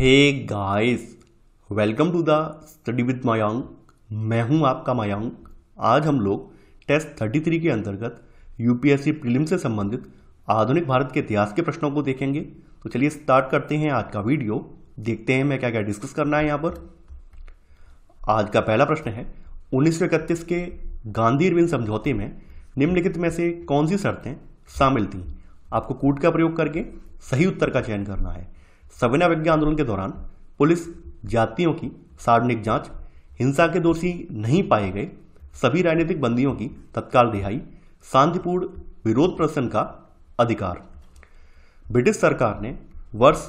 Hey guys, welcome to the study with Mayank. मैं हूं आपका मयांक। आज हम लोग टेस्ट 33 के अंतर्गत यूपीएससी प्रीलिम से संबंधित आधुनिक भारत के इतिहास के प्रश्नों को देखेंगे। तो चलिए स्टार्ट करते हैं आज का वीडियो। देखते हैं मैं क्या क्या डिस्कस करना है यहाँ पर। आज का पहला प्रश्न है, 1931 के गांधी-इरविन समझौते में निम्नलिखित में से कौन सी शर्तें शामिल थीं? आपको कूट का प्रयोग करके सही उत्तर का चयन करना है। सविनय अवज्ञा आंदोलन के दौरान पुलिस जातियों की सार्वजनिक जांच, हिंसा के दोषी नहीं पाए गए सभी राजनीतिक बंदियों की तत्काल रिहाई, शांतिपूर्ण विरोध प्रदर्शन का अधिकार। ब्रिटिश सरकार ने वर्ष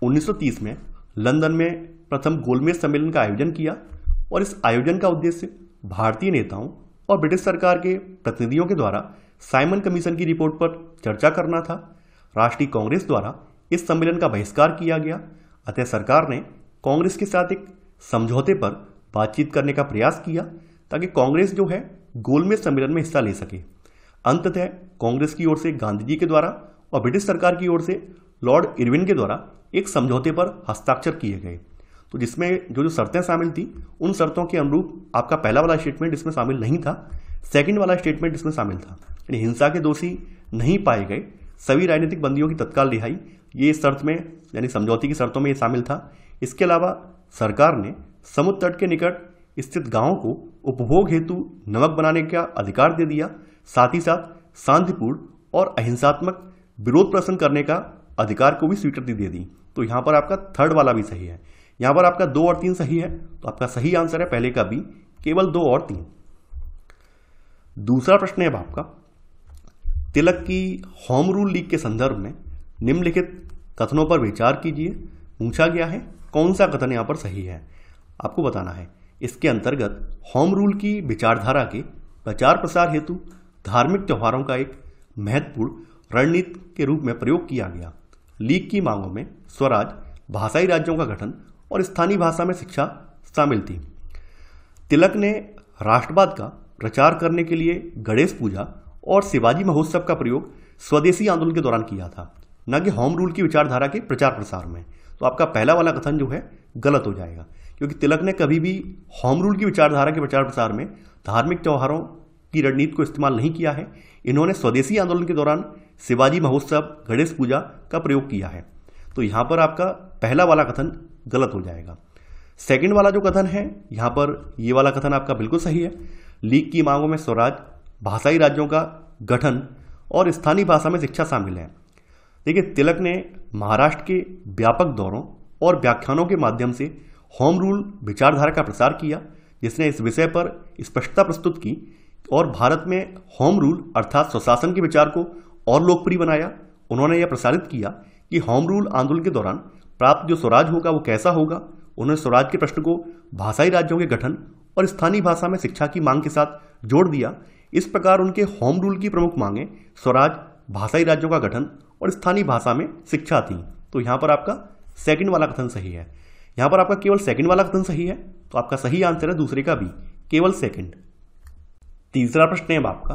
1930 में लंदन में प्रथम गोलमेज सम्मेलन का आयोजन किया और इस आयोजन का उद्देश्य भारतीय नेताओं और ब्रिटिश सरकार के प्रतिनिधियों के द्वारा साइमन कमीशन की रिपोर्ट पर चर्चा करना था। राष्ट्रीय कांग्रेस द्वारा इस सम्मेलन का बहिष्कार किया गया, अतः सरकार ने कांग्रेस के साथ एक समझौते पर बातचीत करने का प्रयास किया ताकि कांग्रेस जो है गोलमेज सम्मेलन में हिस्सा ले सके। अंततः कांग्रेस की ओर से गांधी जी के द्वारा और ब्रिटिश सरकार की ओर से लॉर्ड इरविन के द्वारा एक समझौते पर हस्ताक्षर किए गए। तो जिसमें जो शर्तें शामिल थी उन शर्तों के अनुरूप आपका पहला वाला स्टेटमेंट इसमें शामिल नहीं था, सेकंड वाला स्टेटमेंट इसमें शामिल था। यानी हिंसा के दोषी नहीं पाए गए सभी राजनीतिक बंदियों की तत्काल रिहाई, ये शर्त में यानी समझौते की शर्तों में ये शामिल था। इसके अलावा सरकार ने समुद्र तट के निकट स्थित गांवों को उपभोग हेतु नमक बनाने का अधिकार दे दिया। साथ ही साथ शांतिपूर्ण और अहिंसात्मक विरोध प्रदर्शन करने का अधिकार को भी स्वीकृति दे दी। तो यहाँ पर आपका थर्ड वाला भी सही है। यहाँ पर आपका 2 और 3 सही है, तो आपका सही आंसर है पहले का भी, केवल 2 और 3। दूसरा प्रश्न है अब आपका, तिलक की होम रूल लीग के संदर्भ में निम्नलिखित कथनों पर विचार कीजिए। पूछा गया है कौन सा कथन यहाँ पर सही है, आपको बताना है। इसके अंतर्गत होम रूल की विचारधारा के प्रचार प्रसार हेतु धार्मिक त्योहारों का एक महत्वपूर्ण रणनीति के रूप में प्रयोग किया गया। लीग की मांगों में स्वराज, भाषाई राज्यों का गठन और स्थानीय भाषा में शिक्षा शामिल थी। तिलक ने राष्ट्रवाद का प्रचार करने के लिए गणेश पूजा और शिवाजी महोत्सव का प्रयोग स्वदेशी आंदोलन के दौरान किया था, न कि होम रूल की विचारधारा के प्रचार प्रसार में। तो आपका पहला वाला कथन जो है गलत हो जाएगा, क्योंकि तिलक ने कभी भी होम रूल की विचारधारा के प्रचार प्रसार में धार्मिक त्योहारों की रणनीति को इस्तेमाल नहीं किया है। इन्होंने स्वदेशी आंदोलन के दौरान शिवाजी महोत्सव, गणेश पूजा का प्रयोग किया है। तो यहाँ पर आपका पहला वाला कथन गलत हो जाएगा। सेकंड वाला जो कथन है यहाँ पर, ये वाला कथन आपका बिल्कुल सही है। लीग की मांगों में स्वराज, भाषाई राज्यों का गठन और स्थानीय भाषा में शिक्षा शामिल है। देखिए, तिलक ने महाराष्ट्र के व्यापक दौरों और व्याख्यानों के माध्यम से होम रूल विचारधारा का प्रसार किया, जिसने इस विषय पर स्पष्टता प्रस्तुत की और भारत में होम रूल अर्थात स्वशासन के विचार को और लोकप्रिय बनाया। उन्होंने यह प्रसारित किया कि होम रूल आंदोलन के दौरान प्राप्त जो स्वराज होगा वो कैसा होगा। उन्होंने स्वराज के प्रश्न को भाषाई राज्यों के गठन और स्थानीय भाषा में शिक्षा की मांग के साथ जोड़ दिया। इस प्रकार उनके होम रूल की प्रमुख मांगें स्वराज, भाषाई राज्यों का गठन और स्थानीय भाषा में शिक्षा थी। तो यहाँ पर आपका सेकंड वाला कथन सही है। यहाँ पर आपका केवल सेकंड वाला कथन सही है, तो आपका सही आंसर है दूसरे का भी, केवल सेकंड। तीसरा प्रश्न है अब आपका,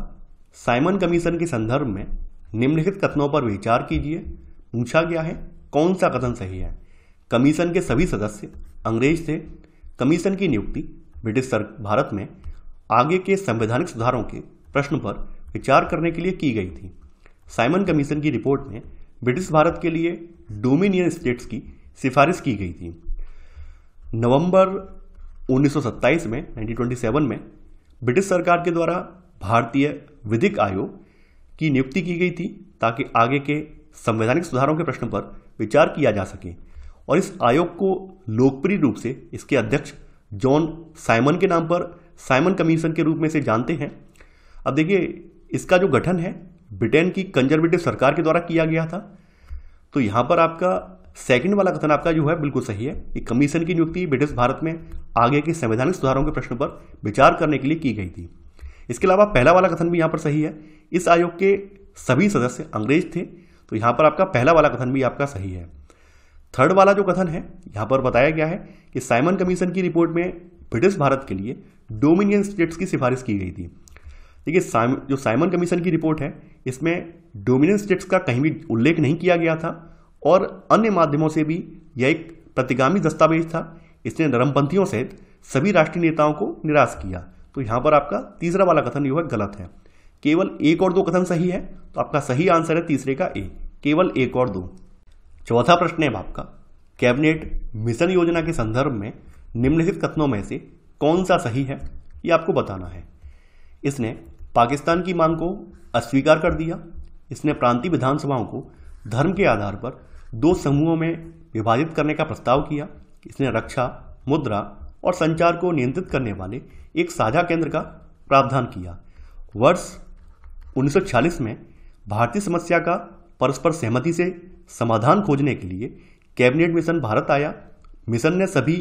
साइमन कमीशन के संदर्भ में निम्नलिखित कथनों पर विचार कीजिए। पूछा गया है कौन सा कथन सही है। कमीशन के सभी सदस्य अंग्रेज थे। कमीशन की नियुक्ति ब्रिटिश भारत में आगे के संवैधानिक सुधारों के प्रश्न पर विचार करने के लिए की गई थी। साइमन कमीशन की रिपोर्ट में ब्रिटिश भारत के लिए डोमिनियन स्टेट्स की सिफारिश की गई थी। नवंबर 1927 में 1927 में ब्रिटिश सरकार के द्वारा भारतीय विधिक आयोग की नियुक्ति की गई थी ताकि आगे के संवैधानिक सुधारों के प्रश्न पर विचार किया जा सके। और इस आयोग को लोकप्रिय रूप से इसके अध्यक्ष जॉन साइमन के नाम पर साइमन कमीशन के रूप में से जानते हैं। अब देखिए, इसका जो गठन है ब्रिटेन की कंजर्वेटिव सरकार के द्वारा किया गया था। तो यहाँ पर आपका सेकंड वाला कथन आपका जो है बिल्कुल सही है कि कमीशन की नियुक्ति ब्रिटिश भारत में आगे के संवैधानिक सुधारों के प्रश्न पर विचार करने के लिए की गई थी। इसके अलावा पहला वाला कथन भी यहाँ पर सही है। इस आयोग के सभी सदस्य अंग्रेज थे। तो यहाँ पर आपका पहला वाला कथन भी आपका सही है। थर्ड वाला जो कथन है यहाँ पर बताया गया है कि साइमन कमीशन की रिपोर्ट में ब्रिटिश भारत के लिए डोमिनियन स्टेट्स की सिफारिश की गई थी। देखिए, जो साइमन कमीशन की रिपोर्ट है इसमें डोमिनियन स्टेट्स का कहीं भी उल्लेख नहीं किया गया था और अन्य माध्यमों से भी यह एक प्रतिगामी दस्तावेज था। इसने नरमपंथियों सहित सभी राष्ट्रीय नेताओं को निराश किया। तो यहां पर आपका तीसरा वाला कथन जो है गलत है। केवल 1 और 2 कथन सही है, तो आपका सही आंसर है तीसरे का ए, केवल 1 और 2। चौथा प्रश्न है आपका, कैबिनेट मिशन योजना के संदर्भ में निम्नलिखित कथनों में से कौन सा सही है, ये आपको बताना है। इसने पाकिस्तान की मांग को अस्वीकार कर दिया। इसने प्रांतीय विधानसभाओं को धर्म के आधार पर 2 समूहों में विभाजित करने का प्रस्ताव किया। इसने रक्षा, मुद्रा और संचार को नियंत्रित करने वाले एक साझा केंद्र का प्रावधान किया। वर्ष 1946 में भारतीय समस्या का परस्पर सहमति से समाधान खोजने के लिए कैबिनेट मिशन भारत आया। मिशन ने सभी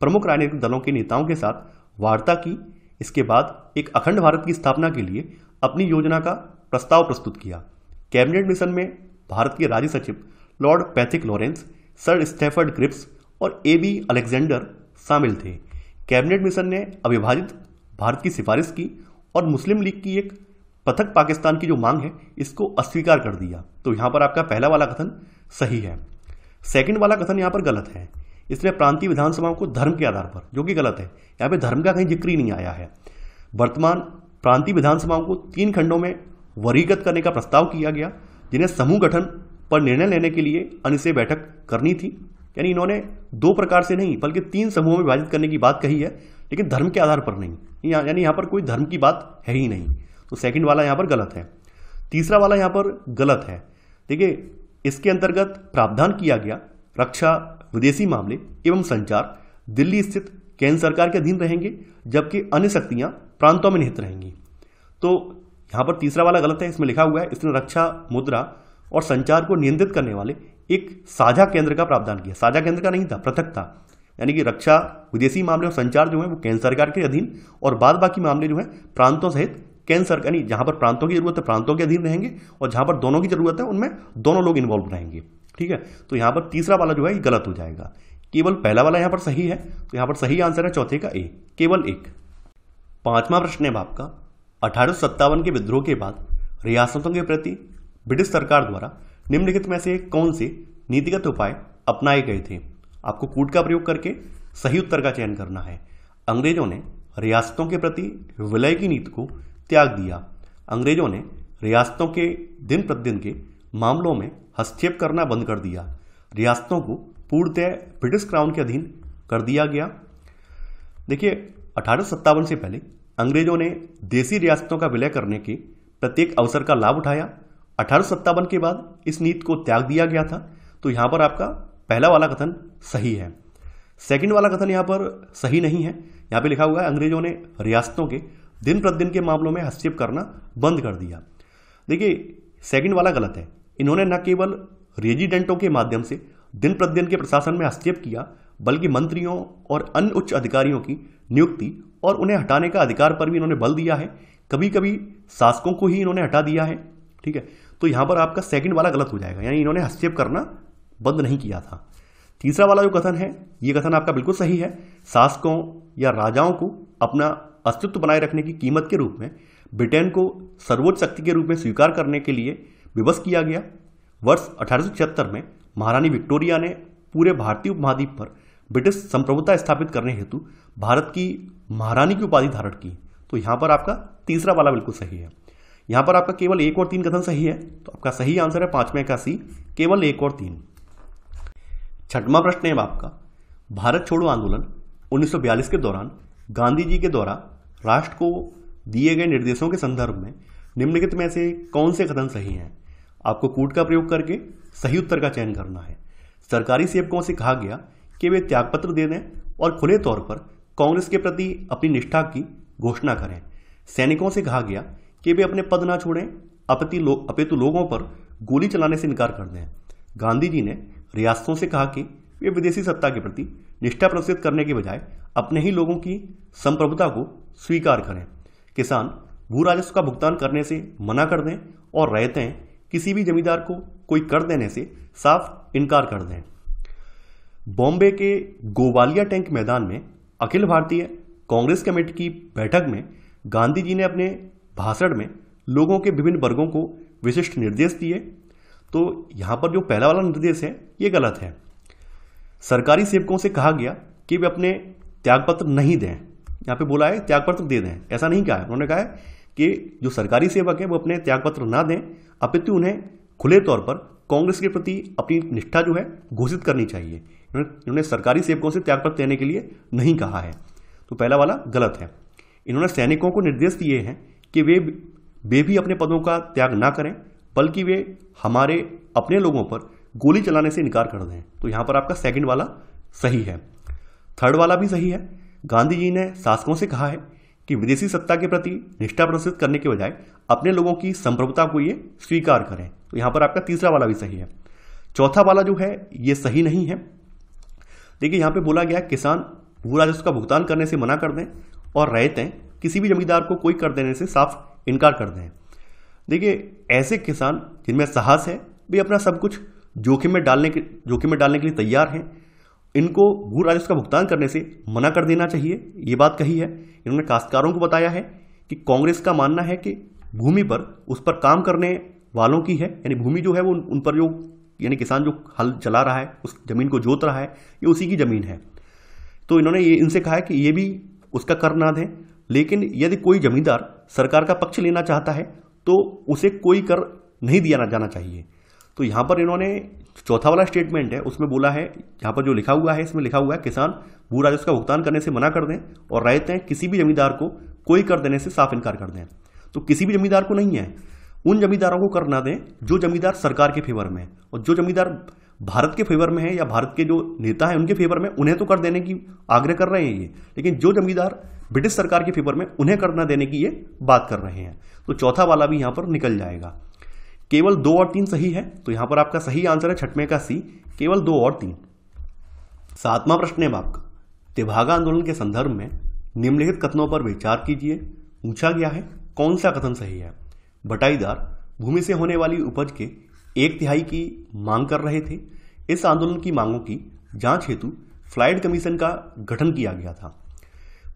प्रमुख राजनीतिक दलों के नेताओं के साथ वार्ता की। इसके बाद एक अखंड भारत की स्थापना के लिए अपनी योजना का प्रस्ताव प्रस्तुत किया। कैबिनेट मिशन में भारत के राज्य सचिव Lord Pethick Lawrence, Sir Stafford Cripps और A.B. अलेक्जेंडर शामिल थे। कैबिनेट मिशन ने अविभाजित भारत की सिफारिश की और मुस्लिम लीग की एक पृथक पाकिस्तान की जो मांग है इसको अस्वीकार कर दिया। तो यहां पर आपका पहला वाला कथन सही है। सेकंड वाला कथन यहां पर गलत है। इसने प्रांतीय विधानसभाओं को धर्म के आधार पर, जो कि गलत है, यहां पे धर्म का कहीं जिक्र ही नहीं आया है। वर्तमान प्रांतीय विधानसभाओं को 3 खंडों में वर्गीकृत करने का प्रस्ताव किया गया, जिन्हें समूह गठन पर निर्णय लेने के लिए अनिश्चित बैठक करनी थी। यानी इन्होंने 2 प्रकार से नहीं बल्कि 3 समूहों में विभाजित करने की बात कही है, लेकिन धर्म के आधार पर नहीं। यानी यहां पर कोई धर्म की बात है ही नहीं। तो सेकंड वाला यहां पर गलत है। तीसरा वाला यहां पर गलत है। देखिए, इसके अंतर्गत प्रावधान किया गया रक्षा, विदेशी मामले एवं संचार दिल्ली स्थित केंद्र सरकार के अधीन रहेंगे, जबकि अन्य शक्तियां प्रांतों में निहित रहेंगी। तो यहां पर तीसरा वाला गलत है। इसमें लिखा हुआ है इसने रक्षा, मुद्रा और संचार को नियंत्रित करने वाले एक साझा केंद्र का प्रावधान किया। साझा केंद्र का नहीं था, पृथक था। यानी कि रक्षा, विदेशी मामले और संचार जो है वो केंद्र सरकार के अधीन, और बाद बाकी मामले जो है प्रांतों सहित केंद्र सरकार, यानी जहां पर प्रांतों की जरूरत है प्रांतों के अधीन रहेंगे, और जहां पर दोनों की जरूरत है उनमें दोनों लोग इन्वॉल्व रहेंगे। ठीक है, तो यहां पर तीसरा वाला जो है ये गलत हो जाएगा। केवल पहला वाला यहां पर सही है। तो यहां पर सही आंसर है चौथे का ए, केवल 1। पांचवा प्रश्न है आपका, 1857 के विद्रोह के बाद रियासतों के प्रति ब्रिटिश सरकार द्वारा निम्नलिखित में से कौन से नीतिगत उपाय अपनाए गए थे? आपको कूट का प्रयोग करके सही उत्तर का चयन करना है। अंग्रेजों ने रियासतों के प्रति विलय की नीति को त्याग दिया। अंग्रेजों ने रियासतों के दिन प्रतिदिन के मामलों में हस्तक्षेप करना बंद कर दिया। रियासतों को पूर्णतः ब्रिटिश क्राउन के अधीन कर दिया गया। देखिए, 1857 से पहले अंग्रेजों ने देसी रियासतों का विलय करने के प्रत्येक अवसर का लाभ उठाया। 1857 के बाद इस नीति को त्याग दिया गया था। तो यहां पर आपका पहला वाला कथन सही है। सेकंड वाला कथन यहां पर सही नहीं है। यहां पे लिखा हुआ है अंग्रेजों ने रियासतों के दिन प्रतिदिन के मामलों में हस्तक्षेप करना बंद कर दिया। देखिए, सेकंड वाला गलत है। इन्होंने न केवल रेजिडेंटों के माध्यम से दिन प्रतिदिन के प्रशासन में हस्तक्षेप किया, बल्कि मंत्रियों और अन्य उच्च अधिकारियों की नियुक्ति और उन्हें हटाने का अधिकार पर भी इन्होंने बल दिया है। कभी कभी शासकों को ही इन्होंने हटा दिया है। ठीक है, तो यहां पर आपका सेकंड वाला गलत हो जाएगा, यानी इन्होंने हस्तक्षेप करना बंद नहीं किया था। तीसरा वाला जो कथन है, यह कथन आपका बिल्कुल सही है। शासकों या राजाओं को अपना अस्तित्व बनाए रखने की कीमत के रूप में ब्रिटेन को सर्वोच्च शक्ति के रूप में स्वीकार करने के लिए विवश किया गया। वर्ष 1876 में महारानी विक्टोरिया ने पूरे भारतीय उपमहाद्वीप पर ब्रिटिश संप्रभुता स्थापित करने हेतु भारत की महारानी की उपाधि धारण की। तो यहां पर आपका तीसरा वाला बिल्कुल सही है। यहां पर आपका केवल 1 और 3 कथन सही है। तो आपका सही आंसर है 5वें का सी, केवल 1 और 3। छठवां प्रश्न है आपका, भारत छोड़ो आंदोलन 1942 के दौरान गांधी जी के द्वारा राष्ट्र को दिए गए निर्देशों के संदर्भ में निम्नलिखित में से कौन से कथन सही हैं? आपको कूट का प्रयोग करके सही उत्तर का चयन करना है। सरकारी सेवकों से कहा गया कि वे त्यागपत्र दे दें और खुले तौर पर कांग्रेस के प्रति अपनी निष्ठा की घोषणा करें। सैनिकों से कहा गया कि वे अपने पद न छोड़ें, अपितु लोगों पर गोली चलाने से इनकार कर दें। गांधी जी ने रियासतों से कहा कि वे विदेशी सत्ता के प्रति निष्ठा प्रदर्शित करने के बजाय अपने ही लोगों की संप्रभुता को स्वीकार करें। किसान भू राजस्व का भुगतान करने से मना कर दें और रहते किसी भी जमींदार को कोई कर देने से साफ इनकार कर दें। बॉम्बे के गोवालिया टैंक मैदान में अखिल भारतीय कांग्रेस कमेटी की बैठक में गांधी जी ने अपने भाषण में लोगों के विभिन्न वर्गों को विशिष्ट निर्देश दिए। तो यहां पर जो पहला वाला निर्देश है ये गलत है। सरकारी सेवकों से कहा गया कि वे अपने त्यागपत्र नहीं दें। यहाँ पे बोला है त्यागपत्र दे दें, ऐसा नहीं कहा है। उन्होंने कहा है कि जो सरकारी सेवक हैं वो अपने त्यागपत्र ना दें, अपितु उन्हें खुले तौर पर कांग्रेस के प्रति अपनी निष्ठा जो है घोषित करनी चाहिए। इन्होंने सरकारी सेवकों से त्यागपत्र देने के लिए नहीं कहा है, तो पहला वाला गलत है। इन्होंने सैनिकों को निर्देश दिए हैं कि वे भी अपने पदों का त्याग ना करें, बल्कि वे हमारे अपने लोगों पर गोली चलाने से इनकार कर दें। तो यहां पर आपका सेकंड वाला सही है। थर्ड वाला भी सही है। गांधी जी ने शासकों से कहा है कि विदेशी सत्ता के प्रति निष्ठा प्रदर्शित करने के बजाय अपने लोगों की संप्रभुता को ये स्वीकार करें। तो यहां पर आपका तीसरा वाला भी सही है। चौथा वाला जो है ये सही नहीं है। देखिए यहां पे बोला गया किसान भू राजस्व का भुगतान करने से मना कर दें और रैयतें किसी भी जमींदार को कोई कर देने से साफ इनकार कर दें। देखिए ऐसे किसान जिनमें साहस है, वे अपना सब कुछ जोखिम में डालने के लिए तैयार हैं, इनको भू राजस्व का भुगतान करने से मना कर देना चाहिए, ये बात कही है। इन्होंने काश्तकारों को बताया है कि कांग्रेस का मानना है कि भूमि पर उस पर काम करने वालों की है, यानी भूमि जो है वो उन पर जो यानी किसान जो हल चला रहा है, उस जमीन को जोत रहा है, ये उसी की जमीन है। तो इन्होंने ये इनसे कहा है कि ये भी उसका कर ना दें, लेकिन यदि कोई जमींदार सरकार का पक्ष लेना चाहता है तो उसे कोई कर नहीं दिया जाना चाहिए। तो यहां पर इन्होंने चौथा वाला स्टेटमेंट है उसमें बोला है, यहां पर जो लिखा हुआ है इसमें लिखा हुआ है किसान भू राजस्व का भुगतान करने से मना कर दें और रैयतें किसी भी जमींदार को कोई कर देने से साफ इनकार कर दें। तो किसी भी जमींदार को नहीं है, उन जमींदारों को कर ना दें जो जमींदार सरकार के फेवर में है, और जो जमींदार भारत के फेवर में है या भारत के जो नेता हैं उनके फेवर में, उन्हें तो कर देने की आग्रह कर रहे हैं ये, लेकिन जो जमींदार ब्रिटिश सरकार के फेवर में, उन्हें कर ना देने की ये बात कर रहे हैं। तो चौथा वाला भी यहां पर निकल जाएगा। केवल 2 और 3 सही है, तो यहां पर आपका सही आंसर है छठवें का सी, केवल 2 और 3। सातवां प्रश्न है आपका, तेभागा आंदोलन के संदर्भ में निम्नलिखित कथनों पर विचार कीजिए। पूछा गया है कौन सा कथन सही है। बटाईदार भूमि से होने वाली उपज के 1/3 की मांग कर रहे थे। इस आंदोलन की मांगों की जांच हेतु फ्लाइड कमीशन का गठन किया गया था।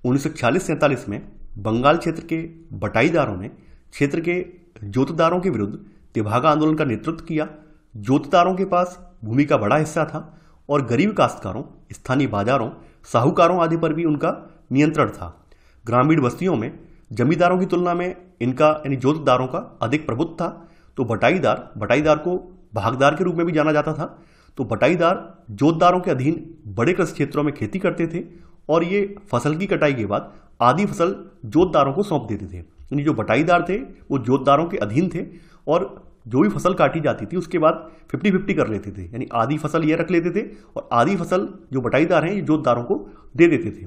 1946-47 में बंगाल क्षेत्र के बटाईदारों ने क्षेत्र के जोतदारों के विरुद्ध तेभागा आंदोलन का नेतृत्व किया। जोतदारों के पास भूमि का बड़ा हिस्सा था और गरीब काश्तकारों, स्थानीय बाजारों, साहूकारों आदि पर भी उनका नियंत्रण था। ग्रामीण बस्तियों में जमींदारों की तुलना में इनका यानी जोतदारों का अधिक प्रभुत्व था। तो बटाईदार को भागदार के रूप में भी जाना जाता था। तो बटाईदार जोतदारों के अधीन बड़े कृषि क्षेत्रों में खेती करते थे और ये फसल की कटाई के बाद आधी फसल जोतदारों को सौंप देते थे। यानी जो बटाईदार थे वो जोतदारों के अधीन थे और जो भी फसल काटी जाती थी उसके बाद 50-50 कर लेते थे, यानी आधी फसल ये रख लेते थे और आधी फसल जो बटाईदार हैं ये जोतदारों को दे देते थे।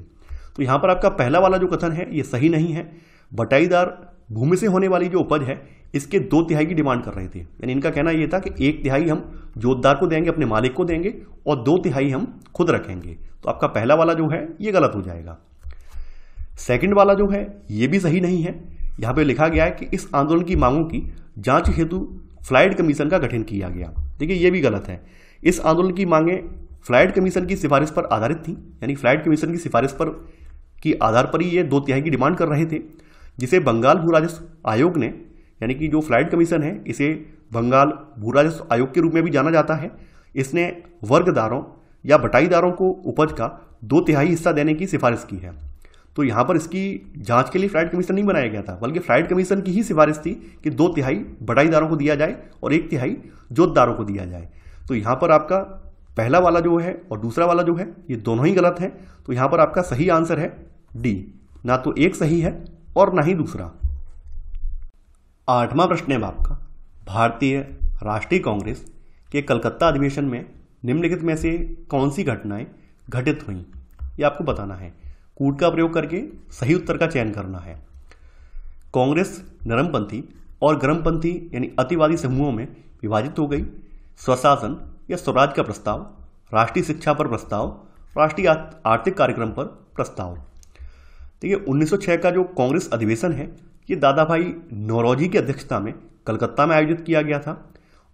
तो यहां पर आपका पहला वाला जो कथन है ये सही नहीं है। बटाईदार भूमि से होने वाली जो उपज है इसके 2/3 की डिमांड कर रहे थे, यानी इनका कहना यह था कि 1/3 हम जोतदार को देंगे, अपने मालिक को देंगे, और 2/3 हम खुद रखेंगे। तो आपका पहला वाला जो है ये गलत हो जाएगा। सेकंड वाला जो है ये भी सही नहीं है। यहां पे लिखा गया है कि इस आंदोलन की मांगों की जांच हेतु फ्लाइड कमीशन का गठन किया गया। देखिए ये भी गलत है। इस आंदोलन की मांगे फ्लाइड कमीशन की सिफारिश पर आधारित थी, यानी फ्लाइड कमीशन की सिफारिश पर की आधार पर ही ये 2/3 की डिमांड कर रहे थे, जिसे बंगाल भू राजस्व आयोग ने, यानी कि जो फ्लाइड कमीशन है इसे बंगाल भू राजस्व आयोग के रूप में भी जाना जाता है, इसने वर्गदारों या बटाईदारों को उपज का 2/3 हिस्सा देने की सिफारिश की है। तो यहां पर इसकी जांच के लिए फ्लाइड कमीशन नहीं बनाया गया था, बल्कि फ्लाइड कमीशन की ही सिफारिश थी कि 2/3 बटाईदारों को दिया जाए और 1/3 जोतदारों को दिया जाए। तो यहां पर आपका पहला वाला जो है और दूसरा वाला जो है ये दोनों ही गलत है। तो यहां पर आपका सही आंसर है डी, ना तो एक सही है और ना ही दूसरा। आठवां प्रश्न है आपका, भारतीय राष्ट्रीय कांग्रेस के कलकत्ता अधिवेशन में निम्नलिखित में से कौन सी घटनाएं घटित हुई, ये आपको बताना है। कूट का प्रयोग करके सही उत्तर का चयन करना है। कांग्रेस नरमपंथी और गरमपंथी यानी अतिवादी समूहों में विभाजित हो गई। स्वशासन या स्वराज का प्रस्ताव, राष्ट्रीय शिक्षा पर प्रस्ताव, राष्ट्रीय आर्थिक कार्यक्रम पर प्रस्ताव। देखिए 1906 का जो कांग्रेस अधिवेशन है ये दादा भाई नौरोजी की अध्यक्षता में कलकत्ता में आयोजित किया गया था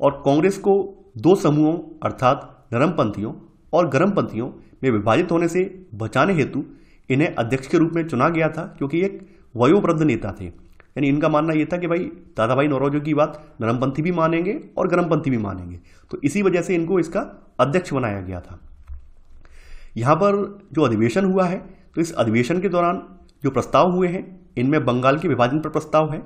और कांग्रेस को 2 समूहों अर्थात नरमपंथियों और गरमपंथियों में विभाजित होने से बचाने हेतु इन्हें अध्यक्ष के रूप में चुना गया था, क्योंकि एक वयोवृद्ध नेता थे। यानी इनका मानना यह था कि भाई दादा भाई नौरोजी की बात नरमपंथी भी मानेंगे और गरमपंथी भी मानेंगे, तो इसी वजह से इनको इसका अध्यक्ष बनाया गया था। यहाँ पर जो अधिवेशन हुआ है, तो इस अधिवेशन के दौरान जो प्रस्ताव हुए हैं इनमें बंगाल के विभाजन पर प्रस्ताव है,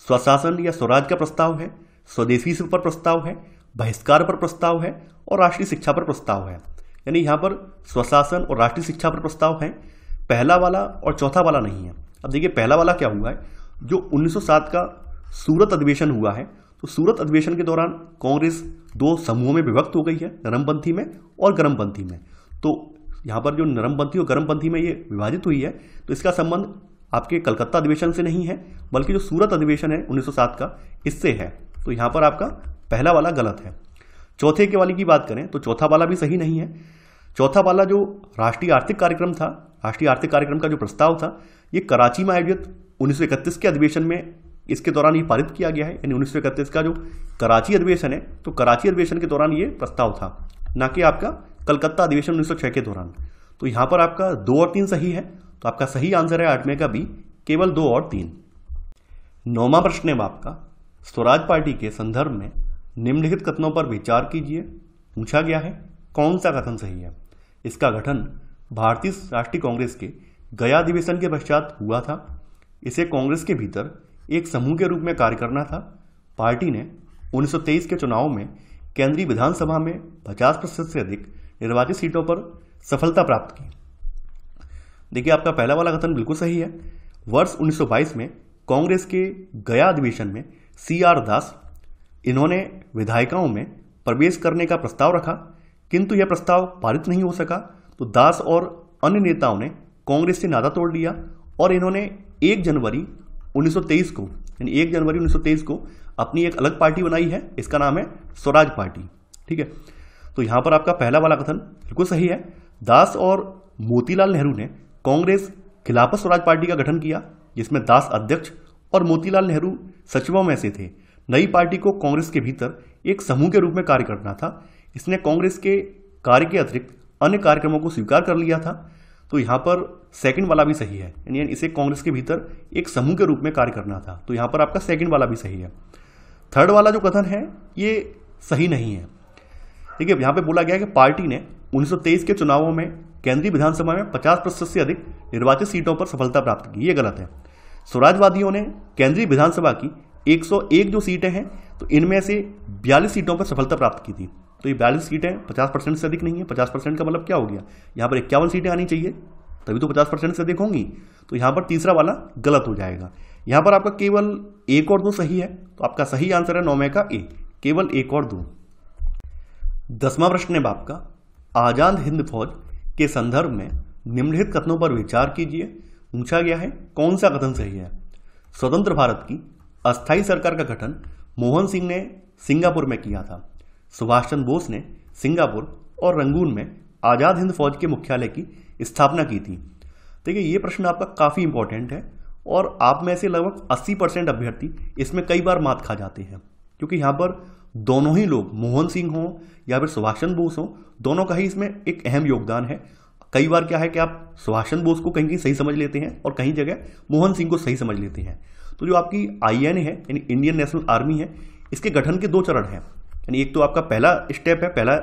स्वशासन या स्वराज का प्रस्ताव है, स्वदेशी पर प्रस्ताव है, बहिष्कार पर प्रस्ताव है और राष्ट्रीय शिक्षा पर प्रस्ताव है। यानी यहाँ पर स्वशासन और राष्ट्रीय शिक्षा पर प्रस्ताव है, पहला वाला और चौथा वाला नहीं है। अब देखिए पहला वाला क्या हुआ है, जो 1907 का सूरत अधिवेशन हुआ है, तो सूरत अधिवेशन के दौरान कांग्रेस दो समूहों में विभक्त हो गई है, नरमपंथी में और गर्मपंथी में। तो यहाँ पर जो नरमपंथी और गर्मपंथी में ये विभाजित हुई है, तो इसका संबंध आपके कलकत्ता अधिवेशन से नहीं है, बल्कि जो सूरत अधिवेशन है 1907 का, इससे है। तो यहाँ पर आपका पहला वाला गलत है। चौथे के वाली की बात करें तो चौथा वाला भी सही नहीं है। चौथा वाला जो राष्ट्रीय आर्थिक कार्यक्रम था, राष्ट्रीय आर्थिक कार्यक्रम का जो प्रस्ताव था, ये कराची में आयोजित 1931 के अधिवेशन में इसके दौरान ये पारित किया गया है। यानी 1931 का जो कराची अधिवेशन है, तो कराची अधिवेशन के दौरान ये प्रस्ताव था, ना कि आपका कलकत्ता अधिवेशन 1906 के दौरान। तो यहाँ पर आपका 2 और 3 सही है, तो आपका सही आंसर है 8वें का बी, केवल 2 और 3। 9वां प्रश्न है आपका, स्वराज पार्टी के संदर्भ में निम्नलिखित कथनों पर विचार कीजिए। पूछा गया है कौन सा कथन सही है। इसका गठन भारतीय राष्ट्रीय कांग्रेस के गया अधिवेशन के पश्चात हुआ था। इसे कांग्रेस के भीतर एक समूह के रूप में कार्य करना था। पार्टी ने 1923 के चुनाव में केंद्रीय विधानसभा में 50% से अधिक निर्वाचित सीटों पर सफलता प्राप्त की। देखिए आपका पहला वाला कथन बिल्कुल सही है। वर्ष 1922 में कांग्रेस के गया अधिवेशन में CR दास, इन्होंने विधायिकाओं में प्रवेश करने का प्रस्ताव रखा, किंतु यह प्रस्ताव पारित नहीं हो सका। तो दास और अन्य नेताओं ने कांग्रेस से नाता तोड़ लिया और इन्होंने 1 जनवरी 1923 को, यानी 1 जनवरी 1923 को अपनी एक अलग पार्टी बनाई है, इसका नाम है स्वराज पार्टी। ठीक है, तो यहां पर आपका पहला वाला कथन बिल्कुल सही है। दास और मोतीलाल नेहरू ने कांग्रेस खिलाफत स्वराज पार्टी का गठन किया, जिसमें दास अध्यक्ष और मोतीलाल नेहरू सचिवों में से थे। नई पार्टी को कांग्रेस के भीतर एक समूह के रूप में कार्य करना था। इसने कांग्रेस के कार्य के अतिरिक्त अन्य कार्यक्रमों को स्वीकार कर लिया था। तो यहाँ पर सेकंड वाला भी सही है, यानी इसे कांग्रेस के भीतर एक समूह के रूप में कार्य करना था। तो यहाँ पर आपका सेकंड वाला भी सही है। थर्ड वाला जो कथन है ये सही नहीं है। देखिए यहाँ पे बोला गया है कि पार्टी ने 1923 के चुनावों में केंद्रीय विधानसभा में 50% से अधिक निर्वाचित सीटों पर सफलता प्राप्त की, ये गलत है। स्वराजवादियों ने केंद्रीय विधानसभा की 101 जो सीटें हैं, तो इनमें से 42 सीटों पर सफलता प्राप्त की थी। तो ये 42 सीटें 50% से अधिक नहीं है। 50% का मतलब क्या हो गया, यहाँ पर 51 सीटें आनी चाहिए, तभी तो 50% से अधिक होंगी। तो यहाँ पर तीसरा वाला गलत हो जाएगा। यहाँ पर आपका केवल 1 और 2 सही है, तो आपका सही आंसर है 9वें का ए, केवल 1 और 2। 10वां प्रश्न है आपका, आजाद हिंद फौज के संदर्भ में निम्नलिखित कथनों पर विचार कीजिए। पूछा गया है कौन सा कथन सही है। स्वतंत्र भारत की अस्थायी सरकार का गठन मोहन सिंह ने सिंगापुर में किया था। सुभाष चंद्र बोस ने सिंगापुर और रंगून में आजाद हिंद फौज के मुख्यालय की स्थापना की थी। देखिए ये प्रश्न आपका काफी इंपॉर्टेंट है और आप में से लगभग 80% अभ्यर्थी इसमें कई बार मात खा जाते हैं, क्योंकि यहाँ पर दोनों ही लोग, मोहन सिंह हो या फिर सुभाष चंद्र बोस हो, दोनों का ही इसमें एक अहम योगदान है। कई बार क्या है कि आप सुभाष चंद्र बोस को कहीं सही समझ लेते हैं और कहीं जगह मोहन सिंह को सही समझ लेते हैं। तो जो आपकी INA है, यानी इंडियन नेशनल आर्मी है, इसके गठन के 2 चरण हैं। यानी एक तो आपका पहला स्टेप है, पहला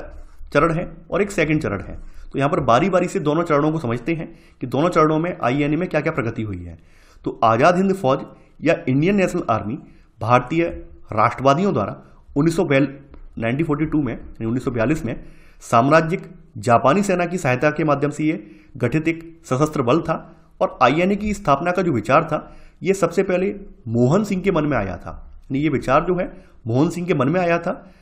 चरण है, और एक सेकंड चरण है। तो यहाँ पर बारी बारी से दोनों चरणों को समझते हैं कि दोनों चरणों में INA में क्या क्या प्रगति हुई है। तो आजाद हिंद फौज या इंडियन नेशनल आर्मी भारतीय राष्ट्रवादियों द्वारा 1942 में साम्राज्यिक जापानी सेना की सहायता के माध्यम से ये गठित एक सशस्त्र बल था। और INA की स्थापना का जो विचार था, ये सबसे पहले मोहन सिंह के मन में आया था। यानी ये विचार जो है मोहन सिंह के मन में आया था।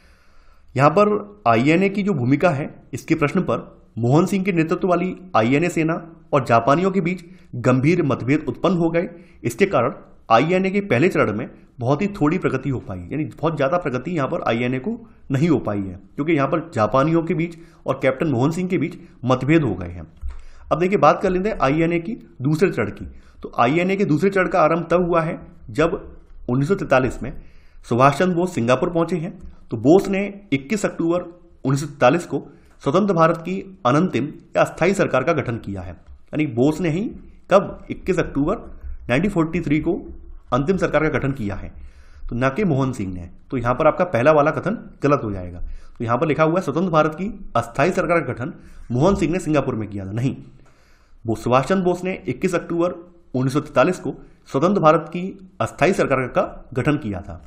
यहाँ पर INA की जो भूमिका है, इसके प्रश्न पर मोहन सिंह के नेतृत्व वाली INA सेना और जापानियों के बीच गंभीर मतभेद उत्पन्न हो गए। इसके कारण INA के पहले चरण में बहुत ही थोड़ी प्रगति हो पाई, यानी बहुत ज़्यादा प्रगति यहाँ पर INA को नहीं हो पाई है, क्योंकि यहाँ पर जापानियों के बीच और कैप्टन मोहन सिंह के बीच मतभेद हो गए हैं। अब देखिए बात कर लेते हैं INA की दूसरे चरण की। तो INA के दूसरे चरण का आरंभ तब हुआ है जब 1943 में सुभाष चंद्र बोस सिंगापुर पहुंचे हैं। तो बोस ने 21 अक्टूबर 1943 को स्वतंत्र भारत की अनंतिम या अस्थायी सरकार का गठन किया है। यानी बोस ने ही कब 21 अक्टूबर 1943 को अंतिम सरकार का गठन किया है। तो न कि मोहन सिंह ने। तो यहाँ पर आपका पहला वाला कथन गलत हो जाएगा। तो यहाँ पर लिखा हुआ है स्वतंत्र भारत की अस्थायी सरकार का गठन मोहन सिंह ने सिंगापुर में किया था, नहीं। वो सुभाष चंद्र बोस ने 21 अक्टूबर 1943 को स्वतंत्र भारत की अस्थायी सरकार का गठन किया था।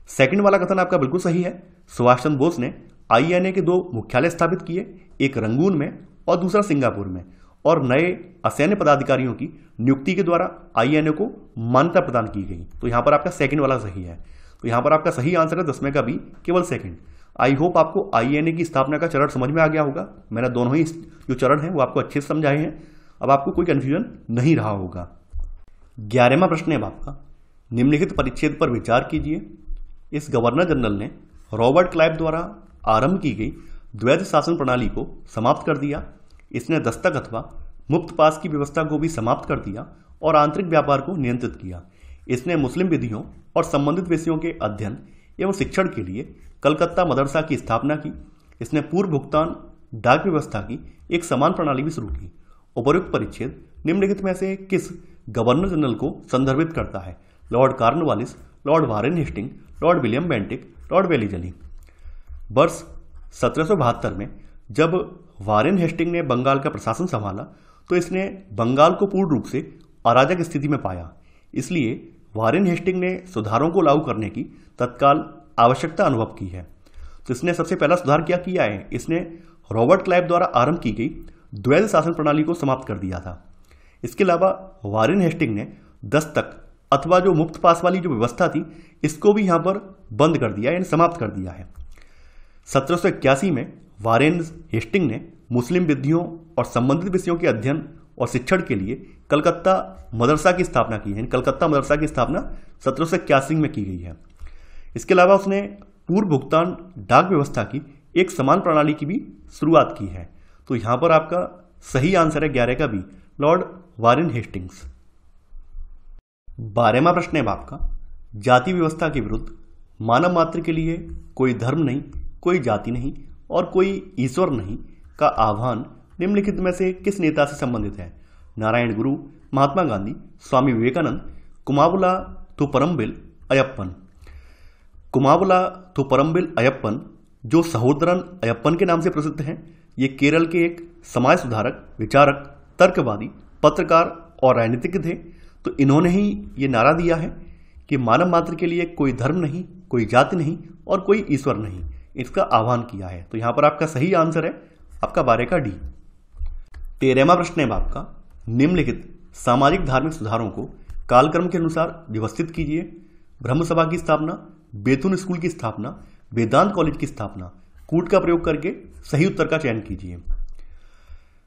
सेकंड वाला कथन आपका बिल्कुल सही है। सुभाष चंद्र बोस ने INA के 2 मुख्यालय स्थापित किए, एक रंगून में और दूसरा सिंगापुर में, और नए असैन्य पदाधिकारियों की नियुक्ति के द्वारा INA को मान्यता प्रदान की गई। तो यहाँ पर आपका सेकंड वाला सही है। तो यहाँ पर आपका सही आंसर है 10 का बी, केवल सेकंड। आई होप आपको INA की स्थापना का चरण समझ में आ गया होगा। मैंने दोनों ही जो चरण हैं वो आपको अच्छे से समझाए हैं। अब आपको कोई कन्फ्यूजन नहीं रहा होगा। 11वां प्रश्न है आपका, निम्नलिखित परिच्छेद पर विचार कीजिए। इस गवर्नर जनरल ने रॉबर्ट क्लाइव द्वारा आरंभ की गई द्वैध शासन प्रणाली को समाप्त कर दिया। इसने दस्तक अथवा मुफ्त पास की व्यवस्था को भी समाप्त कर दिया और आंतरिक व्यापार को नियंत्रित किया। इसने मुस्लिम विधियों और संबंधित विषयों के अध्ययन एवं शिक्षण के लिए कलकत्ता मदरसा की स्थापना की। इसने पूर्व भुगतान डाक व्यवस्था की एक समान प्रणाली भी शुरू की। उपयुक्त परिच्छेद निम्नलिखित में से किस गवर्नर जनरल को संदर्भित करता है? Lord Cornwallis, Lord Warren Hasting, Lord William Bentinck, Lord Wellesley. वर्ष 1772 में जब वारेन हेस्टिंग ने बंगाल का प्रशासन संभाला तो इसने बंगाल को पूर्ण रूप से अराजक स्थिति में पाया। इसलिए वारेन हेस्टिंग ने सुधारों को लागू करने की तत्काल आवश्यकता अनुभव की है। तो इसने सबसे पहला सुधार क्या किया है? इसने रॉबर्ट क्लाइव द्वारा आरंभ की गई द्वैध शासन प्रणाली को समाप्त कर दिया था। इसके अलावा वारेन हेस्टिंग ने दस्तक अथवा जो मुफ्त पास वाली जो व्यवस्था थी इसको भी यहाँ पर बंद कर दिया, यानी समाप्त कर दिया है। 1781 में वारेन हेस्टिंग ने मुस्लिम विधियों और संबंधित विषयों के अध्ययन और शिक्षण के लिए कलकत्ता मदरसा की स्थापना की है। कलकत्ता मदरसा की स्थापना 1781 में की गई है। इसके अलावा उसने पूर्व भुगतान डाक व्यवस्था की एक समान प्रणाली की भी शुरुआत की है। तो यहाँ पर आपका सही आंसर है 11 का बी, लॉर्ड वारेन हेस्टिंग्स। 12वां प्रश्न है आपका, जाति व्यवस्था के विरुद्ध मानव मात्र के लिए कोई धर्म नहीं, कोई जाति नहीं और कोई ईश्वर नहीं का आह्वान निम्नलिखित में से किस नेता से संबंधित है? नारायण गुरु, महात्मा गांधी, स्वामी विवेकानंद, कुमावुला थुपरम्बिल अयप्पन। कुमावुला थुपरम्बिल अयप्पन जो सहोदरन अयप्पन के नाम से प्रसिद्ध हैं, ये केरल के एक समाज सुधारक, विचारक, तर्कवादी, पत्रकार और राजनीतिज्ञ थे। तो इन्होंने ही ये नारा दिया है कि मानव मात्र के लिए कोई धर्म नहीं, कोई जाति नहीं और कोई ईश्वर नहीं, इसका आह्वान किया है। तो यहाँ पर आपका सही आंसर है आपका 12 का डी। 13वां प्रश्न है आपका, निम्नलिखित सामाजिक धार्मिक सुधारों को कालक्रम के अनुसार व्यवस्थित कीजिए। ब्रह्म सभा की स्थापना, बेथुन स्कूल की स्थापना, वेदांत कॉलेज की स्थापना। कूट का प्रयोग करके सही उत्तर का चयन कीजिए।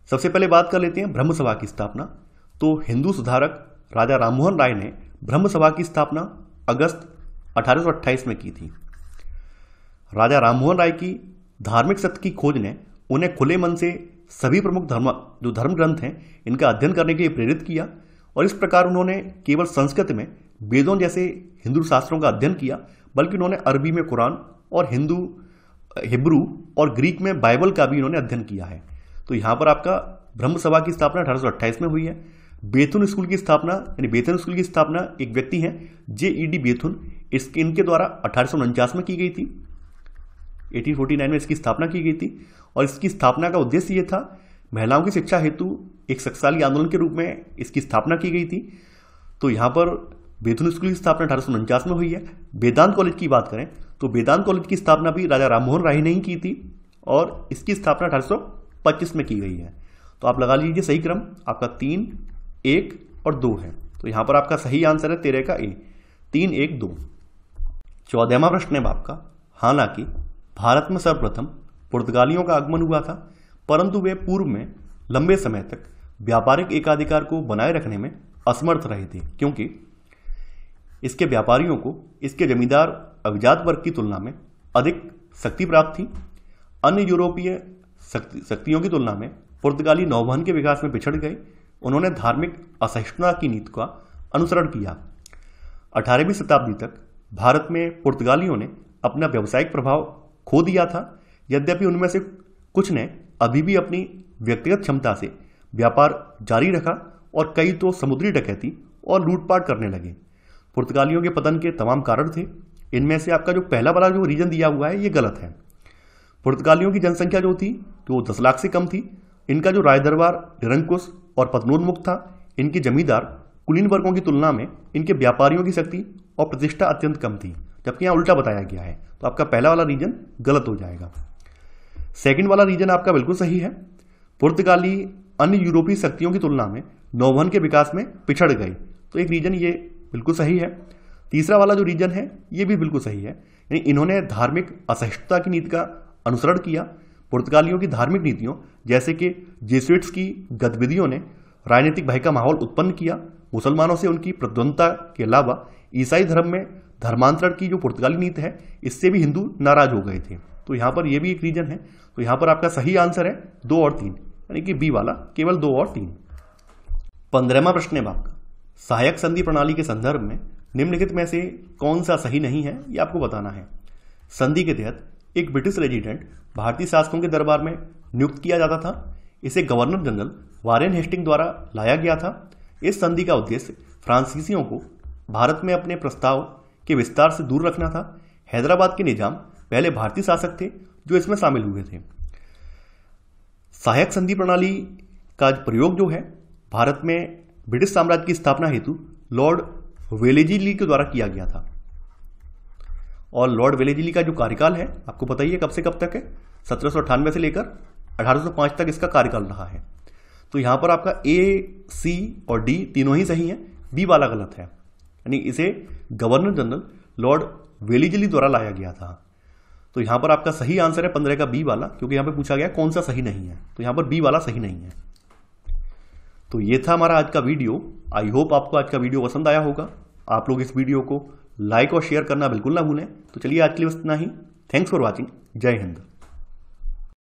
सबसे पहले बात कर लेते हैं ब्रह्म सभा की स्थापना। तो हिंदू सुधारक राजा राममोहन राय ने ब्रह्म सभा की स्थापना अगस्त 1828 में की थी। राजा राममोहन राय की धार्मिक सत्य की खोज ने उन्हें खुले मन से सभी प्रमुख धर्म ग्रंथ हैं इनका अध्ययन करने के लिए प्रेरित किया, और इस प्रकार उन्होंने केवल संस्कृत में वेदों जैसे हिंदू शास्त्रों का अध्ययन किया, बल्कि उन्होंने अरबी में कुरान और हिब्रू और ग्रीक में बाइबल का भी इन्होंने अध्ययन किया है। तो यहाँ पर आपका ब्रह्म सभा की स्थापना 1828 में हुई है। बेथुन स्कूल की स्थापना, यानी बेथुन स्कूल की स्थापना एक व्यक्ति हैं J.E.D. बेथुन, इनके द्वारा 1849 में की गई थी। 1849 में इसकी स्थापना की गई थी, और इसकी स्थापना का उद्देश्य ये था, महिलाओं की शिक्षा हेतु एक शक्तिशाली आंदोलन के रूप में इसकी स्थापना की गई थी। तो यहाँ पर बेथुन स्कूल की स्थापना 1849 में हुई है। वेदांत कॉलेज की बात करें तो वेदांत कॉलेज की स्थापना भी राजा राममोहन राय ने ही की थी, और इसकी स्थापना 1825 में की गई है। तो आप लगा लीजिए सही क्रम आपका 3, 1 और 2 है। तो यहाँ पर आपका सही आंसर है 13 का ए, 3, 1, 2। 14वां प्रश्न है आपका, हालांकि भारत में सर्वप्रथम पुर्तगालियों का आगमन हुआ था, परंतु वे पूर्व में लंबे समय तक व्यापारिक एकाधिकार को बनाए रखने में असमर्थ रहे थे, क्योंकि इसके व्यापारियों को इसके जमींदार अभिजात वर्ग की तुलना में अधिक शक्ति प्राप्त थी। अन्य यूरोपीय शक्तियों की तुलना में पुर्तगाली नौवहन के विकास में पिछड़ गए। उन्होंने धार्मिक असहिष्णुता की नीति का अनुसरण किया। 18वीं शताब्दी तक भारत में पुर्तगालियों ने अपना व्यावसायिक प्रभाव खो दिया था, यद्यपि उनमें से कुछ ने अभी भी अपनी व्यक्तिगत क्षमता से व्यापार जारी रखा, और कई तो समुद्री डकैती और लूटपाट करने लगे। पुर्तगालियों के पतन के तमाम कारण थे। इनमें से आपका जो पहला वाला जो रीजन दिया हुआ है ये गलत है। पुर्तगालियों की जनसंख्या जो थी तो वो 10 लाख से कम थी। इनका जो राज दरबार निरंकुश और पतनोन्मुख था। इनके जमींदार कुलीन वर्गों की तुलना में इनके व्यापारियों की शक्ति और प्रतिष्ठा अत्यंत कम थी, जबकि यहाँ उल्टा बताया गया है। तो आपका पहला वाला रीजन गलत हो जाएगा। सेकंड वाला रीजन आपका बिल्कुल सही है। पुर्तगाली अन्य यूरोपीय शक्तियों की तुलना में नौवहन के विकास में पिछड़ गए, तो एक रीजन ये बिल्कुल सही है। तीसरा वाला जो रीजन है ये भी बिल्कुल सही है, यानी इन्होंने धार्मिक असहिष्णुता की नीति का अनुसरण किया। पुर्तगालियों की धार्मिक नीतियों जैसे कि जेसुइट्स की गतिविधियों ने राजनीतिक भय का माहौल उत्पन्न किया। मुसलमानों से उनकी प्रतिद्वंदता के अलावा ईसाई धर्म में धर्मांतरण की जो पुर्तगाली नीति है इससे भी हिंदू नाराज हो गए थे। तो यहाँ पर यह भी एक रीजन है। तो यहाँ पर आपका सही आंसर है 2 और 3, यानी कि बी वाला केवल 2 और 3। 15वां प्रश्न है आपका, सहायक संधि प्रणाली के संदर्भ में निम्नलिखित में से कौन सा सही नहीं है, ये आपको बताना है। संधि के तहत एक ब्रिटिश रेजिडेंट भारतीय शासकों के दरबार में नियुक्त किया जाता था। इसे गवर्नर जनरल वारेन हेस्टिंग द्वारा लाया गया था। इस संधि का उद्देश्य फ्रांसीसियों को भारत में अपने प्रस्ताव के विस्तार से दूर रखना था। हैदराबाद के निजाम पहले भारतीय शासक थे जो इसमें शामिल हुए थे। सहायक संधि प्रणाली का प्रयोग जो है भारत में ब्रिटिश साम्राज्य की स्थापना हेतु लॉर्ड वेलेस्ली के द्वारा किया गया था। और लॉर्ड वेलेस्ली का जो कार्यकाल है आपको पता ही है कब से कब तक है, 1798 से लेकर 1805 तक इसका कार्यकाल रहा है। तो यहां पर आपका ए, सी और डी तीनों ही सही हैं, बी वाला गलत है, यानी इसे गवर्नर जनरल लॉर्ड वेलेस्ली द्वारा लाया गया था। तो यहां पर आपका सही आंसर है 15 का बी वाला, क्योंकि यहां पर पूछा गया कौन सा सही नहीं है, तो यहां पर बी वाला सही नहीं है। तो ये था हमारा आज का वीडियो। आई होप आपको आज का वीडियो पसंद आया होगा। आप लोग इस वीडियो को लाइक और शेयर करना बिल्कुल ना भूलें। तो चलिए आज के लिए बस इतना ही। Thanks for watching. जय हिंद।